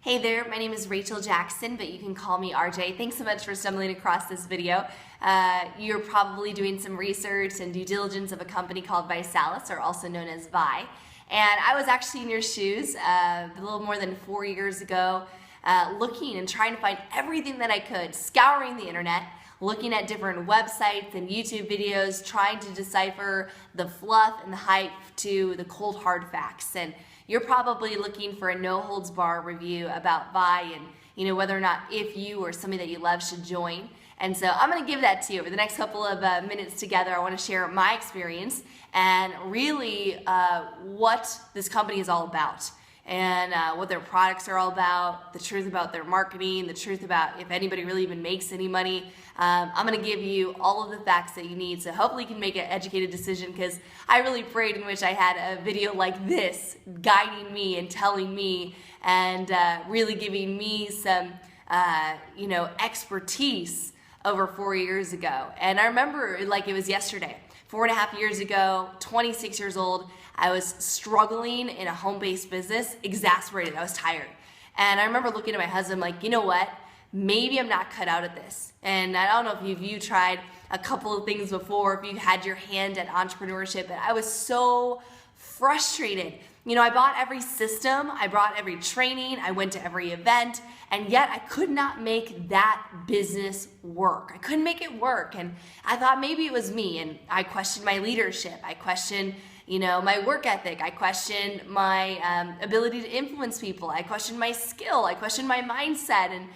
Hey there, my name is Rachel Jackson, but you can call me RJ. Thanks so much for stumbling across this video. You're probably doing some research and due diligence of a company called ViSalus, or also known as Vi. And I was actually in your shoes a little more than 4 years ago, looking and trying to find everything that I could, scouring the internet, looking at different websites and YouTube videos, trying to decipher the fluff and the hype to the cold hard facts. And you're probably looking for a no-holds-bar review about Vi and whether or not if you or somebody that you love should join. And so I'm going to give that to you over the next couple of minutes together. I want to share my experience and really what this company is all about, and what their products are all about, the truth about their marketing, the truth about if anybody really even makes any money. I'm going to give you all of the facts that you need, so hopefully you can make an educated decision, because I really prayed and wish I had a video like this guiding me and telling me and really giving me some expertise over 4 years ago. And I remember like it was yesterday. 4.5 years ago, 26 years old, I was struggling in a home-based business, exasperated. I was tired. And I remember looking at my husband like, you know what? Maybe I'm not cut out at this. And I don't know if you've tried a couple of things before, if you've had your hand at entrepreneurship, but I was so frustrated. I bought every system, I bought every training, I went to every event, and yet I could not make that business work. I couldn't make it work, and I thought maybe it was me, and I questioned my leadership, I questioned my work ethic, I questioned my ability to influence people, I questioned my skill, I questioned my mindset, and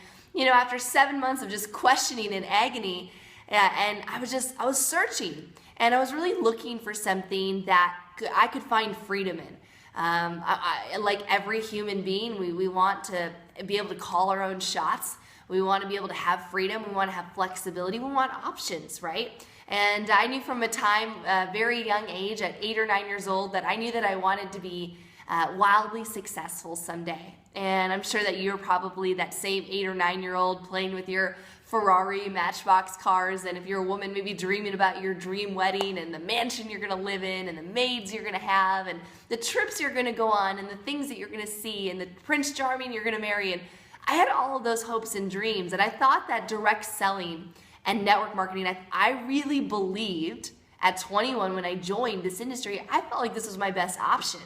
after 7 months of just questioning and agony, and I was searching, and I was really looking for something that I could find freedom in. Like every human being, we want to be able to call our own shots. We want to be able to have freedom. We want to have flexibility. We want options, right? And I knew from a very young age, at 8 or 9 years old, that I knew that I wanted to be wildly successful someday. And I'm sure that you're probably that same 8 or 9 year old playing with your Ferrari Matchbox cars, and if you're a woman, maybe dreaming about your dream wedding and the mansion you're going to live in and the maids you're going to have and the trips you're going to go on and the things that you're going to see and the Prince Charming you're going to marry. And I had all of those hopes and dreams, and I thought that direct selling and network marketing, I really believed at 21 when I joined this industry, I felt like this was my best option.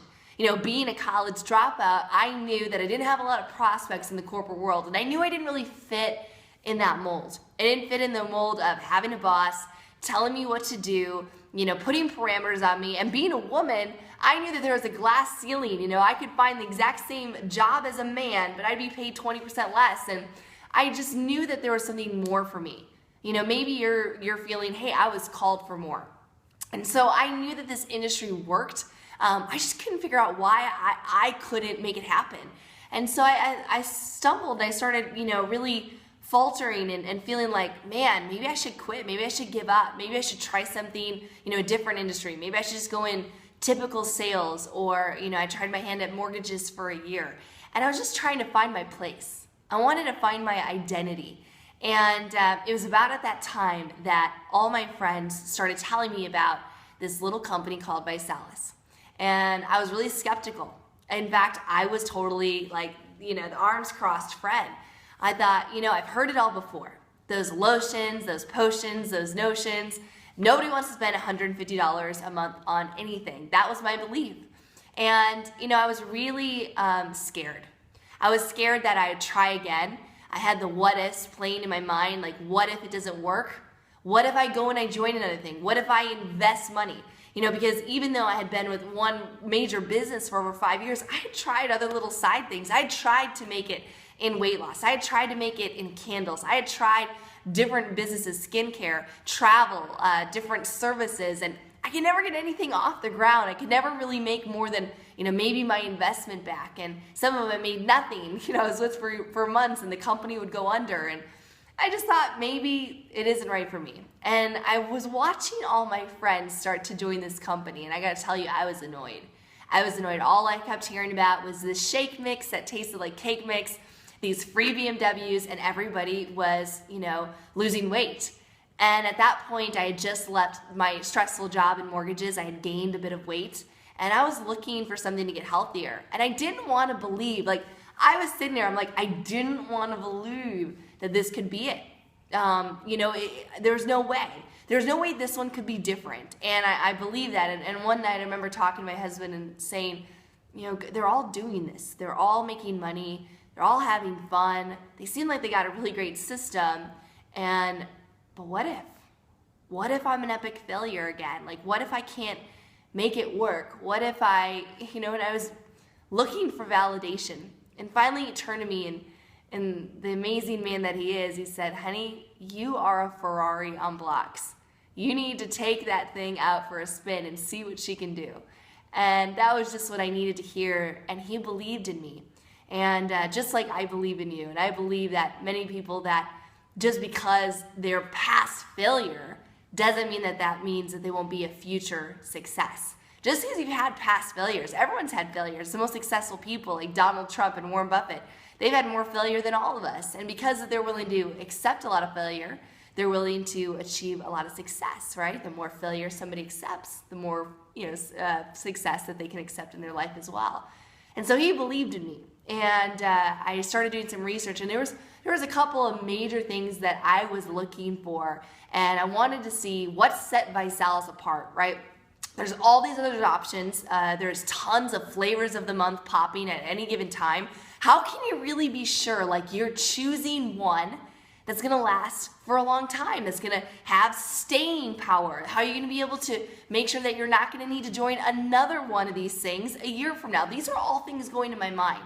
Being a college dropout, I knew that I didn't have a lot of prospects in the corporate world, and I knew I didn't really fit in that mold. I didn't fit in the mold of having a boss, telling me what to do, putting parameters on me. And being a woman, I knew that there was a glass ceiling. I could find the exact same job as a man, but I'd be paid 20% less. And I just knew that there was something more for me. Maybe you're feeling, hey, I was called for more. And so I knew that this industry worked. I just couldn't figure out why I couldn't make it happen. And so I stumbled, and I started, really faltering and feeling like, man, maybe I should quit. Maybe I should give up. Maybe I should try something, a different industry. Maybe I should just go in typical sales, or, I tried my hand at mortgages for a year. And I was just trying to find my place. I wanted to find my identity. And it was about at that time that all my friends started telling me about this little company called ViSalus. And I was really skeptical. In fact, I was totally like, the arms crossed friend. I thought, I've heard it all before. Those lotions, those potions, those notions. Nobody wants to spend $150 a month on anything. That was my belief. And, I was really scared. I was scared that I would try again. I had the what ifs playing in my mind, like, what if it doesn't work? What if I go and I join another thing? What if I invest money? Because even though I had been with one major business for over 5 years, I had tried other little side things. I had tried to make it in weight loss. I had tried to make it in candles. I had tried different businesses, skincare, travel, different services, and I could never get anything off the ground. I could never really make more than, maybe my investment back, and some of it made nothing. I was with for months, and the company would go under, and I just thought maybe it isn't right for me. And I was watching all my friends start to join this company, and I gotta tell you, I was annoyed. I was annoyed. All I kept hearing about was this shake mix that tasted like cake mix, these free BMWs, and everybody was, losing weight. And at that point, I had just left my stressful job in mortgages. I had gained a bit of weight, and I was looking for something to get healthier. And I didn't want to believe, I was sitting there, I'm like, I didn't want to believe that this could be it. There's no way. There's no way this one could be different. And I believe that. And one night I remember talking to my husband and saying, they're all doing this. They're all making money. They're all having fun. They seem like they got a really great system. But what if? What if I'm an epic failure again? Like, what if I can't make it work? What if and I was looking for validation. And finally he turned to me and the amazing man that he is, he said, honey, you are a Ferrari on blocks. You need to take that thing out for a spin and see what she can do. And that was just what I needed to hear. And he believed in me. And just like I believe in you. And I believe that many people that just because they're past failure doesn't mean that means that they won't be a future success. Just because you've had past failures, everyone's had failures. The most successful people like Donald Trump and Warren Buffett, they've had more failure than all of us. And because they're willing to accept a lot of failure, they're willing to achieve a lot of success, right? The more failure somebody accepts, the more success that they can accept in their life as well. And so he believed in me. And I started doing some research, and there was a couple of major things that I was looking for, and I wanted to see what set ViSalus apart, right? There's all these other options. There's tons of flavors of the month popping at any given time. How can you really be sure, like, you're choosing one that's gonna last for a long time, that's gonna have staying power? How are you gonna be able to make sure that you're not gonna need to join another one of these things a year from now? These are all things going to my mind.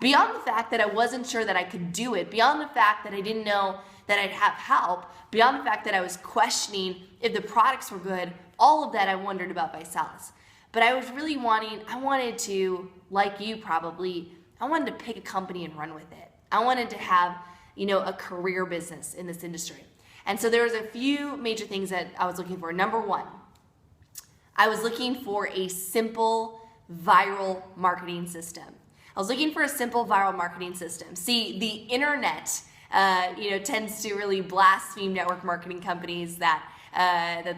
Beyond the fact that I wasn't sure that I could do it, beyond the fact that I didn't know that I'd have help, beyond the fact that I was questioning if the products were good, all of that I wondered about ViSalus. But I was really I wanted to, like you probably, I wanted to pick a company and run with it. I wanted to have, a career business in this industry. And so there was a few major things that I was looking for. Number one, I was looking for a simple viral marketing system. I was looking for a simple viral marketing system. See, the internet, tends to really blaspheme network marketing companies that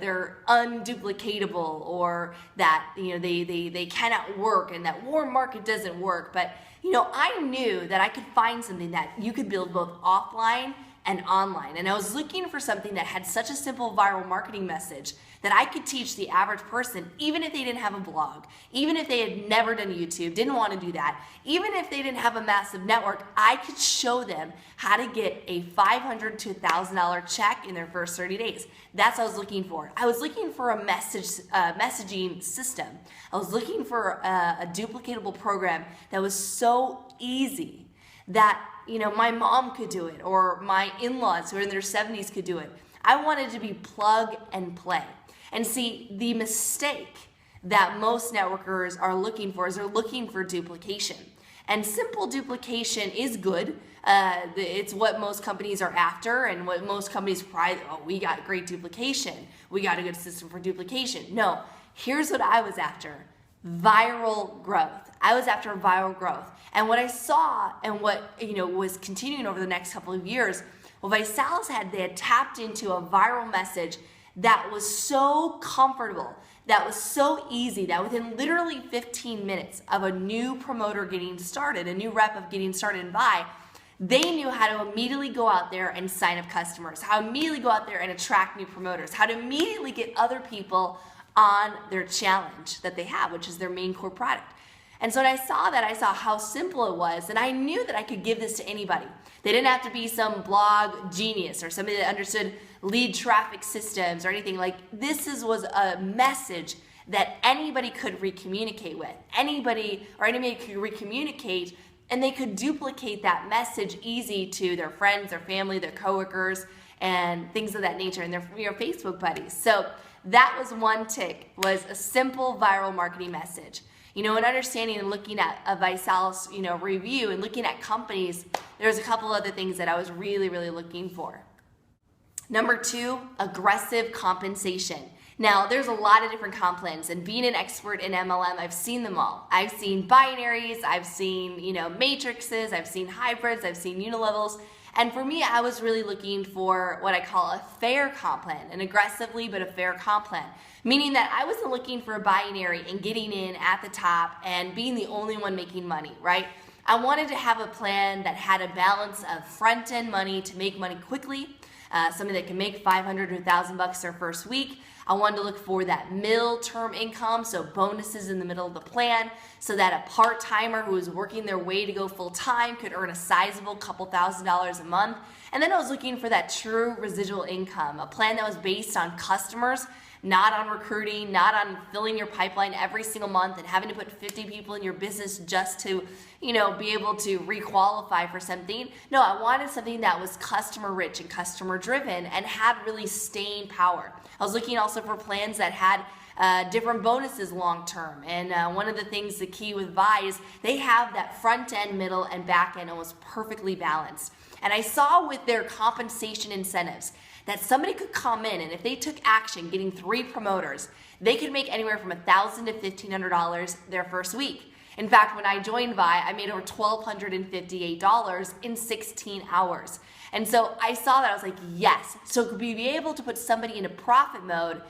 they're unduplicatable, or that they cannot work, and that warm market doesn't work. But I knew that I could find something that you could build both offline and online. And I was looking for something that had such a simple viral marketing message that I could teach the average person, even if they didn't have a blog, even if they had never done YouTube, didn't want to do that, even if they didn't have a massive network, I could show them how to get a $500 to $1,000 check in their first 30 days. That's what I was looking for. I was looking for a messaging system. I was looking for a duplicatable program that was so easy that my mom could do it, or my in-laws who are in their 70s could do it. I wanted to be plug and play. And see, the mistake that most networkers are looking for is they're looking for duplication. And simple duplication is good. It's what most companies are after, and what most companies pride, we got great duplication. We got a good system for duplication. No, here's what I was after. Viral growth. I was after viral growth. And what I saw, and what was continuing over the next couple of years, what ViSalus they had tapped into a viral message that was so comfortable, that was so easy, that within literally 15 minutes of a new promoter getting started, a new rep of getting started in Vi, they knew how to immediately go out there and sign up customers, how to immediately go out there and attract new promoters, how to immediately get other people on their challenge that they have, which is their main core product. And so when I saw that, I saw how simple it was, and I knew that I could give this to anybody. They didn't have to be some blog genius or somebody that understood lead traffic systems or anything. Like, this was a message that anybody could recommunicate with. Anybody could recommunicate, and they could duplicate that message easy to their friends, their family, their coworkers, and things of that nature, and their Facebook buddies. So that was one tick, was a simple viral marketing message. And understanding and looking at a ViSalus, review, and looking at companies, there's a couple other things that I was really, really looking for. Number two, aggressive compensation. Now, there's a lot of different comp plans, and being an expert in MLM, I've seen them all. I've seen binaries, I've seen, matrices, I've seen hybrids, I've seen unilevels. And for me, I was really looking for what I call a fair comp plan, an aggressively but a fair comp plan. Meaning that I wasn't looking for a binary and getting in at the top and being the only one making money, right? I wanted to have a plan that had a balance of front-end money to make money quickly, somebody that can make $500 to $1,000 their first week. I wanted to look for that middle-term income, so bonuses in the middle of the plan, so that a part-timer who is working their way to go full-time could earn a sizable couple $1,000s a month. And then I was looking for that true residual income, a plan that was based on customers, not on recruiting, not on filling your pipeline every single month and having to put 50 people in your business just to, be able to requalify for something. No, I wanted something that was customer rich and customer driven and had really staying power. I was looking also for plans that had different bonuses long term. And one of the things, the key with Vi is they have that front end, middle, and back end almost perfectly balanced. And I saw with their compensation incentives that somebody could come in and if they took action, getting 3 promoters, they could make anywhere from $1,000 to $1,500 their first week. In fact, when I joined Vi, I made over $1,258 in 16 hours. And so I saw that, I was like, yes. So to be able to put somebody into profit mode,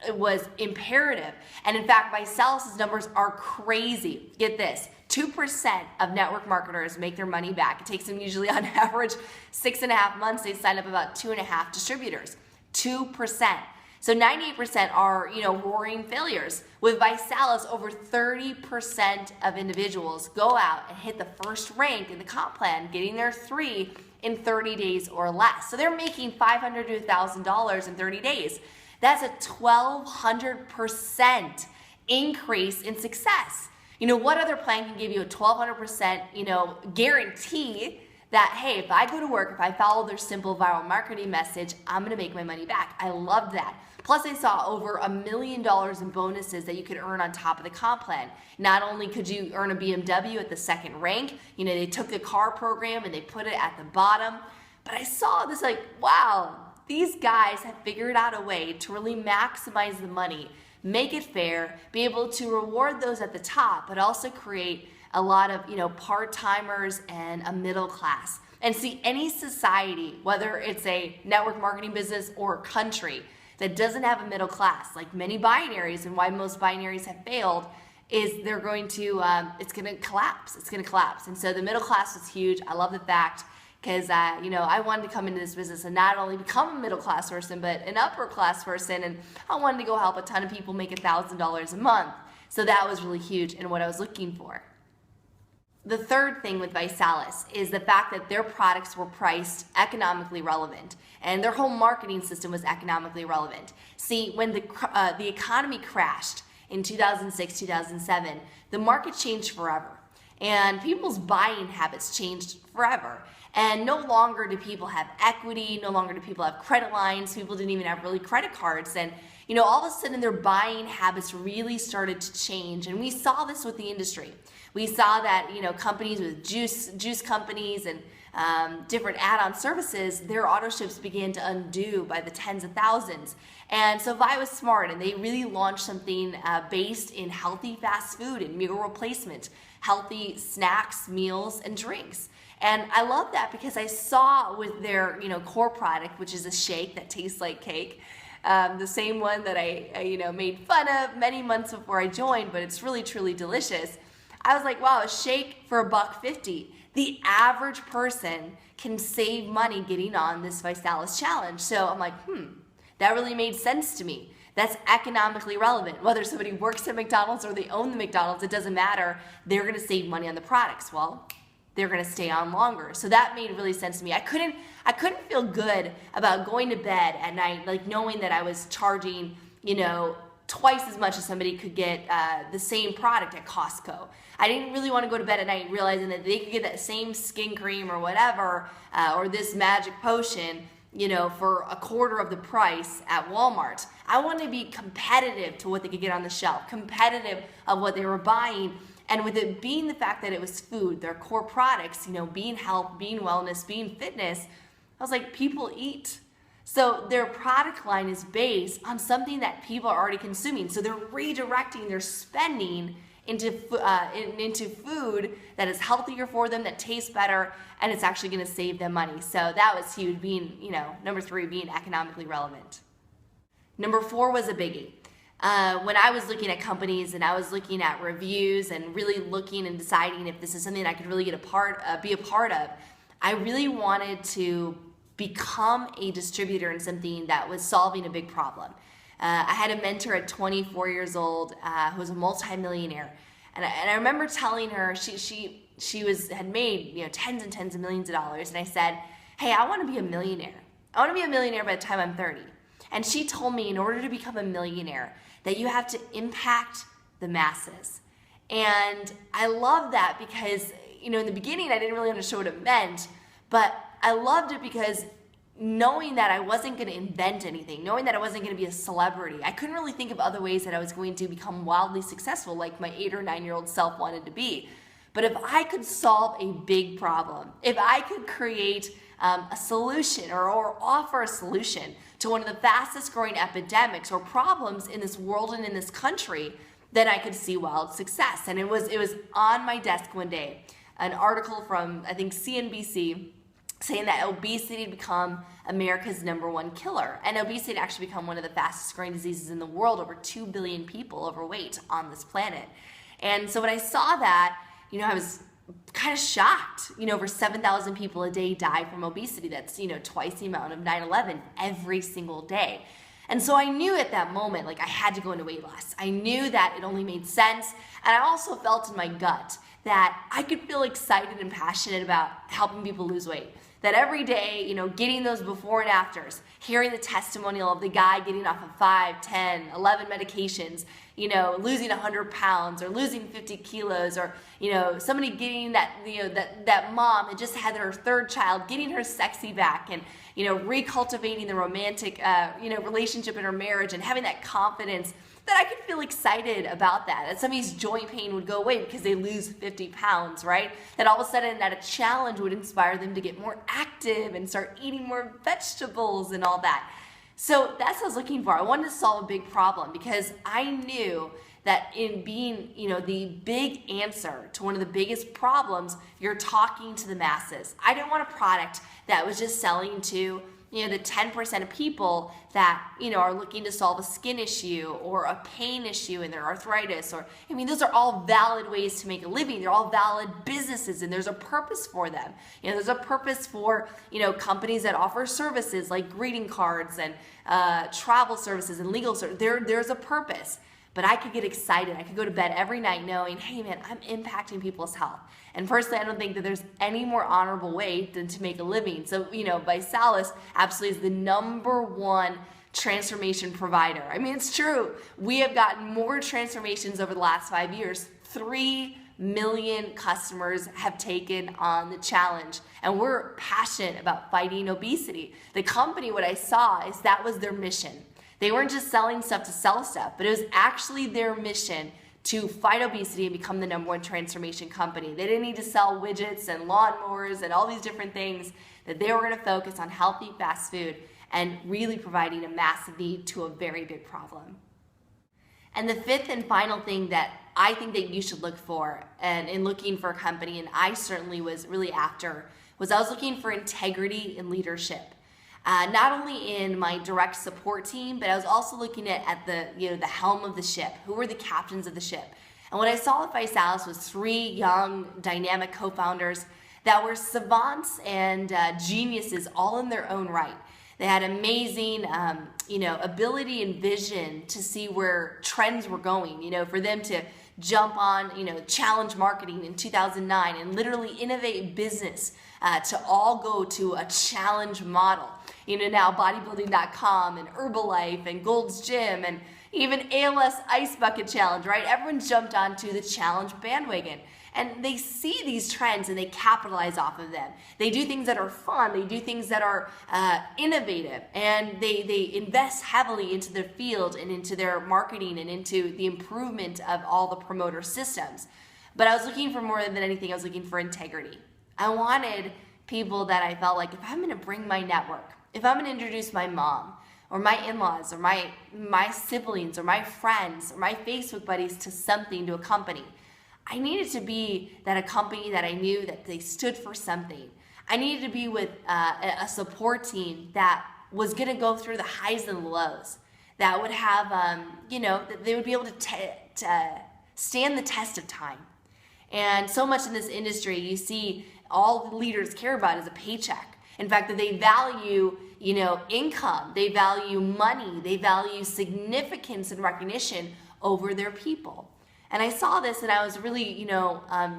it was imperative. And in fact, ViSalus' numbers are crazy. Get this, 2% of network marketers make their money back. It takes them usually on average 6.5 months. They sign up about 2.5 distributors, 2%. So 98% are, roaring failures. With ViSalus, over 30% of individuals go out and hit the first rank in the comp plan, getting their 3 in 30 days or less. So they're making $500 to $1,000 in 30 days. That's a 1,200% increase in success. What other plan can give you a 1,200%, guarantee that, hey, if I go to work, if I follow their simple viral marketing message, I'm going to make my money back. I loved that. Plus, I saw over $1 million in bonuses that you could earn on top of the comp plan. Not only could you earn a BMW at the second rank, they took the car program and they put it at the bottom. But I saw this like, wow, these guys have figured out a way to really maximize the money, make it fair, be able to reward those at the top, but also create a lot of, part-timers and a middle class. And see, any society, whether it's a network marketing business or a country that doesn't have a middle class, like many binaries, and why most binaries have failed, is they're going to, it's going to collapse. It's going to collapse. And so the middle class is huge. I love the fact because, I wanted to come into this business and not only become a middle class person, but an upper class person. And I wanted to go help a ton of people make $1,000 a month. So that was really huge in what I was looking for. The third thing with ViSalus is the fact that their products were priced economically relevant and their whole marketing system was economically relevant. See, when the economy crashed in 2006, 2007, the market changed forever and people's buying habits changed forever. And no longer do people have equity, no longer do people have credit lines, people didn't even have really credit cards. And all of a sudden their buying habits really started to change. And we saw this with the industry. We saw that, companies with juice companies and different add-on services, their auto ships began to undo by the tens of thousands. And so Vi was smart and they really launched something based in healthy fast food and meal replacement, healthy snacks, meals, and drinks. And I love that because I saw with their, core product, which is a shake that tastes like cake, the same one that I made fun of many months before I joined, but it's really, truly delicious. I was like, wow, a shake for $1.50. The average person can save money getting on this ViSalus challenge. So I'm like, that really made sense to me. That's economically relevant. Whether somebody works at McDonald's or they own the McDonald's, it doesn't matter. They're going to save money on the products. Well, they're going to stay on longer. So that made really sense to me. I couldn't feel good about going to bed at night, like knowing that I was charging, twice as much as somebody could get the same product at Costco. I didn't really want to go to bed at night realizing that they could get that same skin cream or whatever, or this magic potion, for a quarter of the price at Walmart. I wanted to be competitive to what they could get on the shelf, competitive of what they were buying. And with it being the fact that it was food, their core products, being health, being wellness, being fitness, I was like, people eat. So their product line is based on something that people are already consuming. So they're redirecting their spending into food that is healthier for them, that tastes better, and it's actually going to save them money. So that was huge, being, number 3, being economically relevant. Number 4 was a biggie. when I was looking at companies and I was looking at reviews and really looking and deciding if this is something I could really be a part of, I really wanted to become a distributor in something that was solving a big problem. I had a mentor at 24 years old who was a multimillionaire, and I remember telling her she had made tens and tens of millions of dollars, and I said, "Hey, I want to be a millionaire. I want to be a millionaire by the time I'm 30." And she told me in order to become a millionaire that you have to impact the masses. And I love that because, in the beginning I didn't really understand what it meant, but I loved it because knowing that I wasn't going to invent anything, knowing that I wasn't going to be a celebrity, I couldn't really think of other ways that I was going to become wildly successful like my 8 or 9-year-old self wanted to be. But if I could solve a big problem, if I could create a solution or offer a solution to one of the fastest growing epidemics or problems in this world and in this country, then I could see wild success. And it was on my desk one day, an article from, I think, CNBC saying that obesity had become America's #1 killer. And obesity had actually become one of the fastest growing diseases in the world, over 2 billion people overweight on this planet. And so when I saw that, I was kind of shocked. Over 7,000 people a day die from obesity. That's, twice the amount of 9/11 every single day. And so I knew at that moment, I had to go into weight loss. I knew that it only made sense. And I also felt in my gut that I could feel excited and passionate about helping people lose weight. That every day, getting those before and afters, hearing the testimonial of the guy getting off of 5, 10, 11 medications, losing 100 pounds or losing 50 kilos, or, somebody getting that mom that just had her 3rd child, getting her sexy back, and, recultivating the romantic, relationship in her marriage and having that confidence that I could feel excited about that somebody's joint pain would go away because they lose 50 pounds, right? That all of a sudden that a challenge would inspire them to get more active and start eating more vegetables and all that. So that's what I was looking for. I wanted to solve a big problem because I knew that in being, the big answer to one of the biggest problems, you're talking to the masses. I didn't want a product that was just selling to the 10% of people that, are looking to solve a skin issue or a pain issue in their arthritis, those are all valid ways to make a living. They're all valid businesses, and there's a purpose for them. There's a purpose for, companies that offer services like greeting cards and travel services and legal services. There's a purpose. But I could get excited. I could go to bed every night knowing, hey man, I'm impacting people's health. And personally, I don't think that there's any more honorable way than to make a living. So, ViSalus absolutely is the #1 transformation provider. It's true. We have gotten more transformations over the last 5 years. 3 million customers have taken on the challenge. And we're passionate about fighting obesity. The company, what I saw is that was their mission. They weren't just selling stuff to sell stuff, but it was actually their mission to fight obesity and become the #1 transformation company. They didn't need to sell widgets and lawnmowers and all these different things, that they were going to focus on healthy fast food and really providing a massive need to a very big problem. And the 5th and final thing that I think that you should look for and in looking for a company, and I certainly was really after, was I was looking for integrity in leadership. Not only in my direct support team, but I was also looking at the helm of the ship. Who were the captains of the ship? And what I saw at ViSalus was 3 young, dynamic co-founders that were savants and geniuses all in their own right. They had amazing, ability and vision to see where trends were going, for them to jump on, challenge marketing in 2009 and literally innovate business to all go to a challenge model. Now bodybuilding.com and Herbalife and Gold's Gym and even ALS Ice Bucket Challenge, right? Everyone's jumped onto the challenge bandwagon. And they see these trends and they capitalize off of them. They do things that are fun. They do things that are innovative. And they invest heavily into their field and into their marketing and into the improvement of all the promoter systems. But I was looking for more than anything. I was looking for integrity. I wanted people that I felt like if I'm going to bring my network, if I'm going to introduce my mom or my in-laws or my siblings or my friends or my Facebook buddies to something, to a company, I needed to be that a company that I knew that they stood for something. I needed to be with a support team that was going to go through the highs and the lows, that would have, that they would be able to stand the test of time. And so much in this industry, you see all the leaders care about is a paycheck. In fact, that they value, income, they value money, they value significance and recognition over their people. And I saw this and I was really,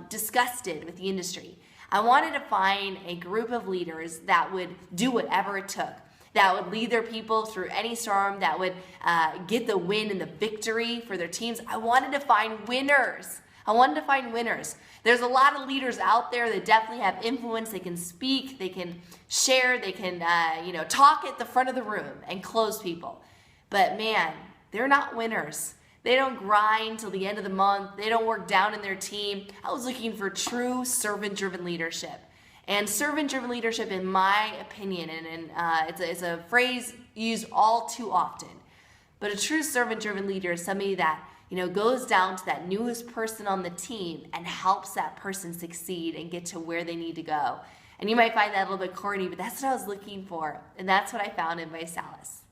disgusted with the industry. I wanted to find a group of leaders that would do whatever it took, that would lead their people through any storm, that would get the win and the victory for their teams. I wanted to find winners. There's a lot of leaders out there that definitely have influence. They can speak, they can share, they can, talk at the front of the room and close people. But man, they're not winners. They don't grind till the end of the month. They don't work down in their team. I was looking for true servant-driven leadership. And servant-driven leadership, in my opinion, and it's a phrase used all too often, but a true servant-driven leader is somebody that goes down to that newest person on the team and helps that person succeed and get to where they need to go. And you might find that a little bit corny, but that's what I was looking for. And that's what I found in ViSalus.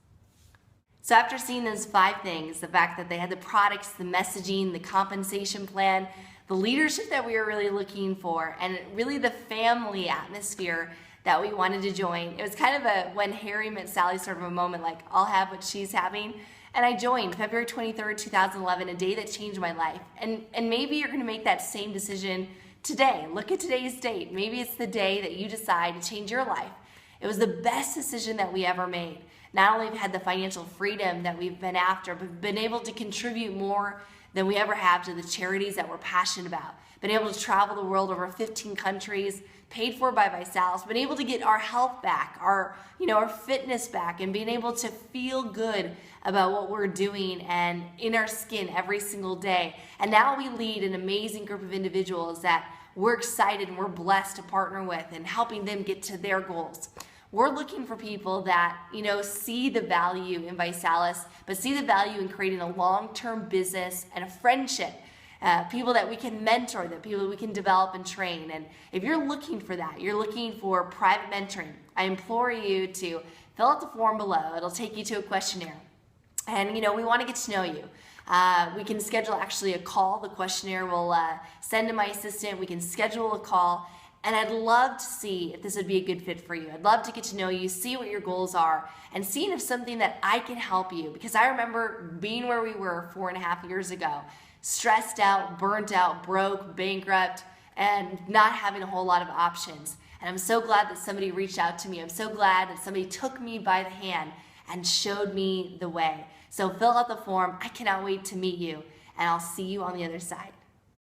So after seeing those 5 things, the fact that they had the products, the messaging, the compensation plan, the leadership that we were really looking for, and really the family atmosphere that we wanted to join, it was kind of a when Harry met Sally sort of a moment, like I'll have what she's having. And I joined February 23rd, 2011, a day that changed my life. And maybe you're going to make that same decision today. Look at today's date. Maybe it's the day that you decide to change your life. It was the best decision that we ever made. Not only have we had the financial freedom that we've been after, but been able to contribute more than we ever have to the charities that we're passionate about. Been able to travel the world over 15 countries, paid for by ViSalus, been able to get our health back, our fitness back, and being able to feel good about what we're doing and in our skin every single day. And now we lead an amazing group of individuals that we're excited and we're blessed to partner with and helping them get to their goals. We're looking for people that, see the value in ViSalus, but see the value in creating a long-term business and a friendship. People that we can mentor, that people we can develop and train. And if you're looking for that, you're looking for private mentoring, I implore you to fill out the form below. It'll take you to a questionnaire. And, we want to get to know you. We can schedule actually a call. The questionnaire will send to my assistant. We can schedule a call. And I'd love to see if this would be a good fit for you. I'd love to get to know you, see what your goals are, and seeing if something that I can help you. Because I remember being where we were 4.5 years ago, stressed out, burnt out, broke, bankrupt, and not having a whole lot of options. And I'm so glad that somebody reached out to me. I'm so glad that somebody took me by the hand and showed me the way. So fill out the form. I cannot wait to meet you, and I'll see you on the other side.